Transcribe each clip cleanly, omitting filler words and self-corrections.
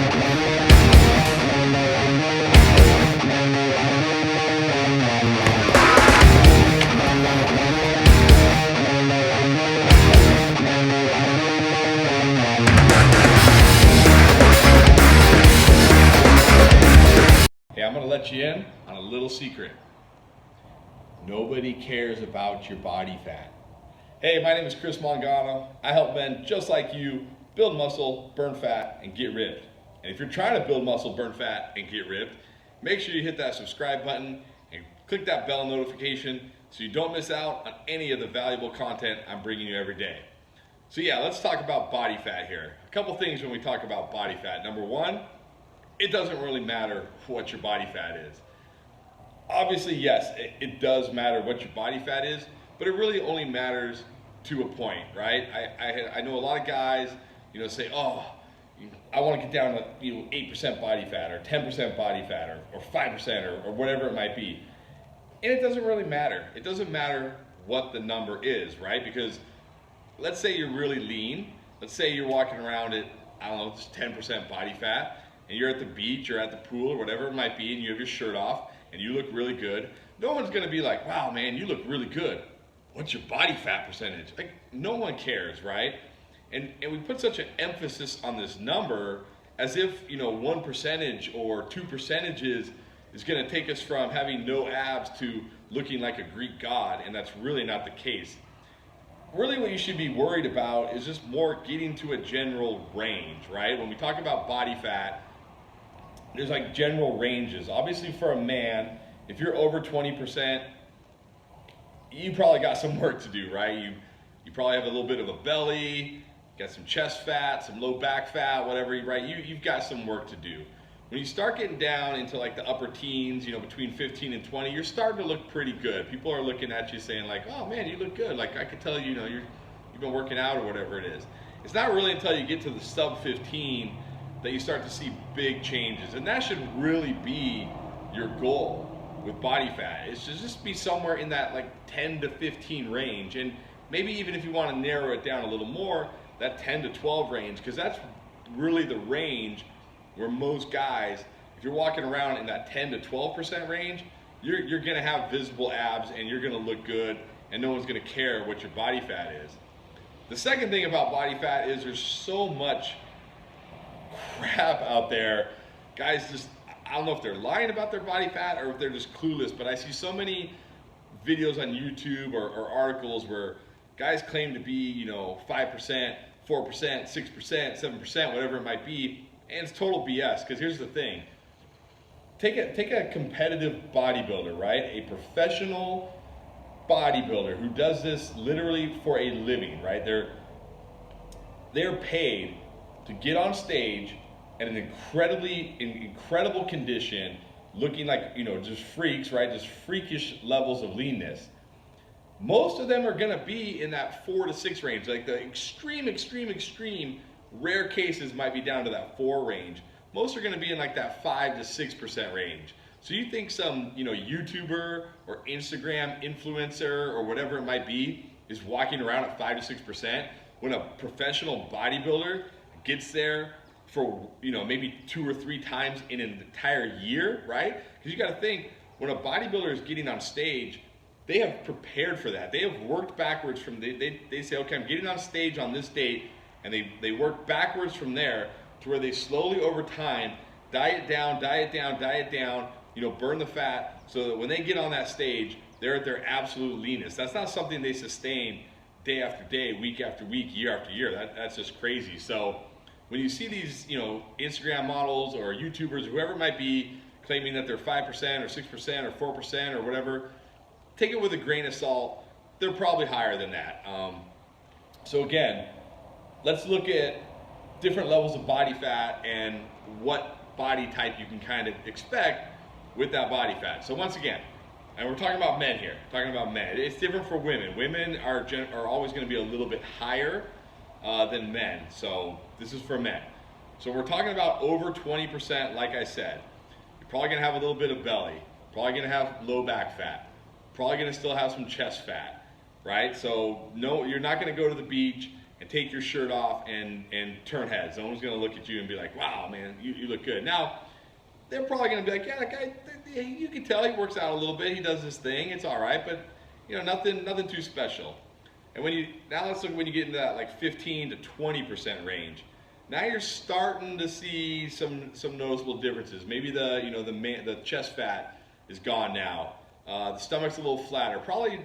Hey, I'm gonna let you in on a little secret. Nobody cares about your body fat. Hey, my name is Chris Mangano. I help men just like you build muscle, burn fat, and get ripped. And if you're trying to build muscle, burn fat, and get ripped, make sure you hit that subscribe button and click that bell notification so you don't miss out on any of the valuable content I'm bringing you every day. So yeah, let's talk about body fat here. A couple things when we talk about body fat. Number one, it doesn't really matter what your body fat is. Obviously, yes, it does matter what your body fat is, but it really only matters to a point, right? I know a lot of guys, say, oh, I want to get down to 8% body fat or 10% body fat or 5% or whatever it might be. And it doesn't really matter. It doesn't matter what the number is, right? Because let's say you're really lean. Let's say you're walking around at, I don't know, just 10% body fat, and you're at the beach or at the pool or whatever it might be, and you have your shirt off and you look really good. No one's gonna be like, wow, man, you look really good. What's your body fat percentage? Like, no one cares, right? And we put such an emphasis on this number as if, 1% or 2% is gonna take us from having no abs to looking like a Greek god, and that's really not the case. Really what you should be worried about is just more getting to a general range, right? When we talk about body fat, there's like general ranges. Obviously for a man, if you're over 20%, you probably got some work to do, right? You probably have a little bit of a belly, got some chest fat, some low back fat, whatever, right? You've got some work to do. When you start getting down into like the upper teens, between 15 and 20, you're starting to look pretty good. People are looking at you saying like, oh man, you look good. Like I could tell you've been working out or whatever it is. It's not really until you get to the sub 15 that you start to see big changes. And that should really be your goal with body fat. It's to just be somewhere in that like 10 to 15 range. And maybe even if you want to narrow it down a little more, that 10 to 12 range, because that's really the range where most guys, if you're walking around in that 10 to 12% range, you're gonna have visible abs and you're gonna look good and no one's gonna care what your body fat is. The second thing about body fat is there's so much crap out there. Guys just, I don't know if they're lying about their body fat or if they're just clueless, but I see so many videos on YouTube or articles where guys claim to be, 5%, 4%, 6%, 7%, whatever it might be, and it's total BS. Because here's the thing. Take a competitive bodybuilder, right? A professional bodybuilder who does this literally for a living, right? They're paid to get on stage at an incredible condition, looking like, just freaks, right? Just freakish levels of leanness. Most of them are gonna be in that 4 to 6 range. Like the extreme rare cases might be down to that 4 range. Most are gonna be in like that 5 to 6% range. So you think some, YouTuber or Instagram influencer or whatever it might be is walking around at 5 to 6% when a professional bodybuilder gets there for, maybe 2 or 3 times in an entire year, right? Because you gotta think, when a bodybuilder is getting on stage, they have prepared for that. They have worked backwards from, they say, okay, I'm getting on stage on this date, and they work backwards from there to where they slowly over time diet down, burn the fat, so that when they get on that stage, they're at their absolute leanest. That's not something they sustain day after day, week after week, year after year. That's just crazy. So when you see these, Instagram models or YouTubers, whoever it might be, claiming that they're 5% or 6% or 4% or whatever, take it with a grain of salt. They're probably higher than that. So again, let's look at different levels of body fat and what body type you can kind of expect with that body fat. So once again, and we're talking about men here, It's different for women. Women are always gonna be a little bit higher than men. So this is for men. So we're talking about over 20%, like I said. You're probably gonna have a little bit of belly, probably gonna have low back fat, probably gonna still have some chest fat, right? So no, you're not gonna go to the beach and take your shirt off and turn heads. No one's gonna look at you and be like, wow, man, you look good. Now, they're probably gonna be like, yeah, that guy, you can tell he works out a little bit, he does his thing, it's all right, but you know, nothing too special. And now let's look when you get into that like 15 to 20% range. Now you're starting to see some noticeable differences. Maybe the chest fat is gone now. The stomach's a little flatter. Probably,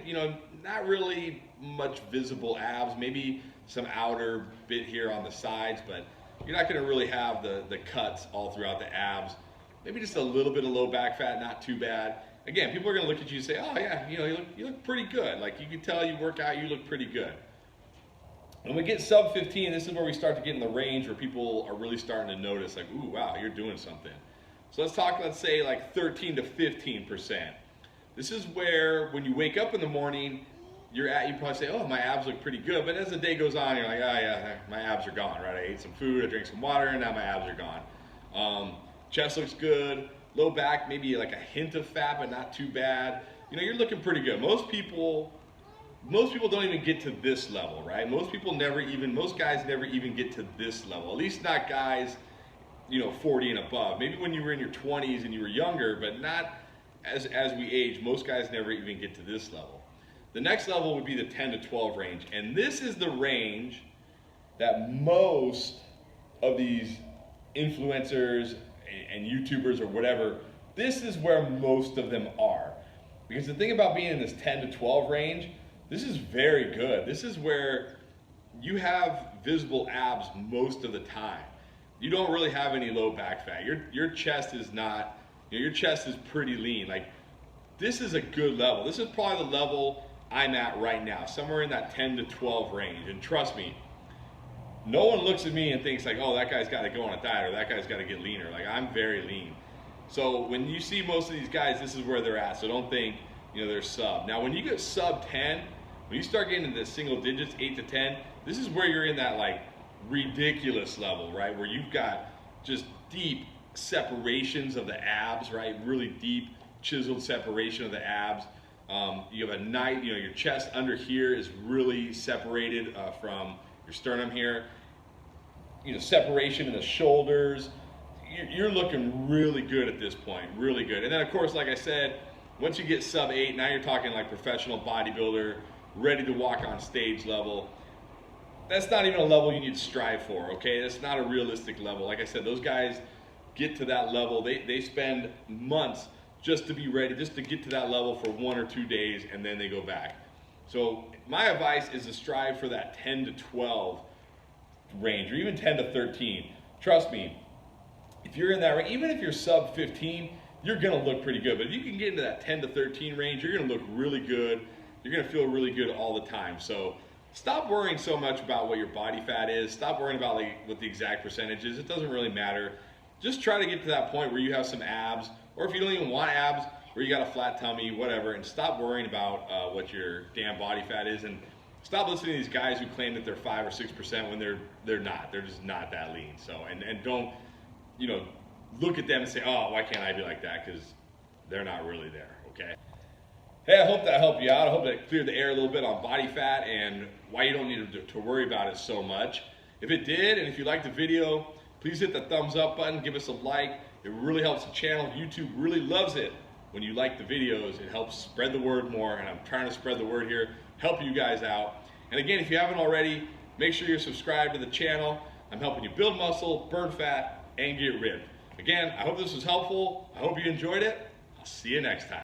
not really much visible abs. Maybe some outer bit here on the sides, but you're not going to really have the cuts all throughout the abs. Maybe just a little bit of low back fat, not too bad. Again, people are going to look at you and say, oh yeah, you look pretty good. Like, you can tell you work out, you look pretty good. When we get sub 15, this is where we start to get in the range where people are really starting to notice, like, ooh, wow, you're doing something. So let's say like 13 to 15%. This is where when you wake up in the morning, you probably say, oh, my abs look pretty good. But as the day goes on, you're like, oh yeah, my abs are gone, right? I ate some food, I drank some water, and now my abs are gone. Chest looks good. Low back, maybe like a hint of fat, but not too bad. You're looking pretty good. Most people don't even get to this level, right? Most guys never even get to this level. At least not guys, 40 and above. Maybe when you were in your 20s and you were younger, but not as we age. Most guys never even get to this level. The next level would be the 10 to 12 range. And this is the range that most of these influencers and YouTubers or whatever, this is where most of them are. Because the thing about being in this 10 to 12 range, this is very good. This is where you have visible abs most of the time. You don't really have any low back fat. Your chest is not, your chest is pretty lean. Like, this is a good level. This is probably the level I'm at right now, somewhere in that 10 to 12 range. And trust me, no one looks at me and thinks like, oh, that guy's got to go on a diet or that guy's got to get leaner. Like, I'm very lean. So when you see most of these guys, this is where they're at. So don't think, they're sub. Now, when you get sub 10, when you start getting into the single digits, 8 to 10, this is where you're in that like ridiculous level, right? Where you've got just deep separations of the abs, right? Really deep chiseled separation of the abs. You have your chest under here is really separated from your sternum here. Separation in the shoulders. You're looking really good at this point, really good. And then of course, like I said, once you get sub 8, now you're talking like professional bodybuilder, ready to walk on stage level. That's not even a level you need to strive for, okay? That's not a realistic level. Like I said, those guys get to that level. They spend months just to be ready, just to get to that level for 1 or 2 days, and then they go back. So my advice is to strive for that 10 to 12 range, or even 10 to 13. Trust me, if you're in that range, even if you're sub 15, you're gonna look pretty good. But if you can get into that 10 to 13 range, you're gonna look really good. You're gonna feel really good all the time. So stop worrying so much about what your body fat is. Stop worrying about like what the exact percentage is. It doesn't really matter. Just try to get to that point where you have some abs, or if you don't even want abs, where you got a flat tummy, whatever, and stop worrying about what your damn body fat is, and stop listening to these guys who claim that they're 5 or 6% when they're not. They're just not that lean. So and don't look at them and say, oh, why can't I be like that? Because they're not really there. Okay. Hey, I hope that helped you out. I hope that cleared the air a little bit on body fat and why you don't need to worry about it so much. If it did, and if you liked the video, please hit the thumbs up button, give us a like. It really helps the channel. YouTube really loves it when you like the videos. It helps spread the word more, and I'm trying to spread the word here, help you guys out. And again, if you haven't already, make sure you're subscribed to the channel. I'm helping you build muscle, burn fat, and get ripped. Again, I hope this was helpful. I hope you enjoyed it. I'll see you next time.